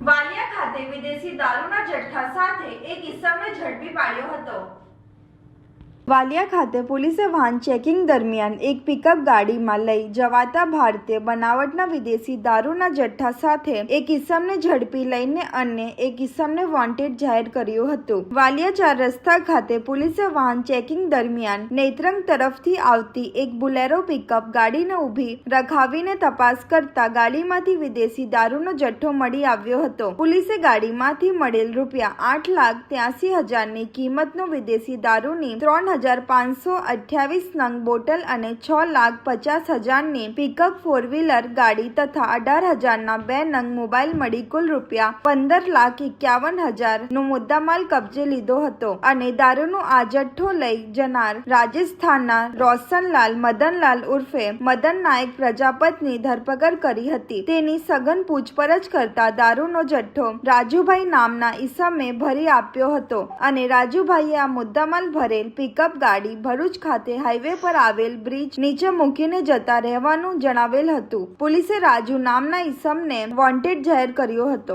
વાલિયા ખાતે વિદેશી દારૂના જથ્થા સાથે એક ઇસમને ઝડપી પાડ્યો હતો। વાલિયા ખાતે પોલીસે વાહન ચેકિંગ દરમિયાન એક પિકઅપ ગાડીમાં લઈ જવાતા ભારતીય બનાવટના વિદેશી દારૂના જથ્થા સાથે એક ઇસમને ઝડપી લઈને અન્ય એક ઇસમને વોન્ટેડ જાહેર કર્યું હતું। વાલિયા 4 રસ્તા ખાતે પોલીસે વાહન ચેકિંગ દરમિયાન નેત્રંગ તરફથી આવતી એક બુલેરો પિકઅપ ગાડીને ઊભી રખાવીને તપાસ કરતા ગાડીમાંથી વિદેશી દારૂનો જથ્થો મળી આવ્યો હતો। પોલીસે ગાડીમાંથી મળેલ ₹8,83,000ની કિંમતનો વિદેશી દારૂની 3,528 નંગ બોટલ અને 6,50,000ની પિકઅપ 4વ્હીલર ગાડી તથા 18,000ના 2 નંગ મોબાઈલ મળી કુલ ₹15,51,000નો મુદ્દામાલ કબજે લીધો હતો અને દારૂનો આ જથ્થો લઈ જનાર રાજસ્થાનના રોશનલાલ મદનલાલ ઉર્ફે મદન નાયક પ્રજાપતની ધરપકડ કરી હતી। તેની સઘન પૂછપરછ કરતા દારૂનો જથ્થો રાજુભાઈ નામના ઈસમે ભરી આપ્યો હતો અને રાજુભાઈએ આ મુદ્દામાલ ભરેલ પિકઅપ ગાડી ભરૂચ ખાતે હાઈવે પર આવેલ બ્રિજ નીચે મૂકીને જતા રહેવાનું જણાવેલ હતું। પોલીસે રાજુ નામના ઈસમને વોન્ટેડ જાહેર કર્યો હતો।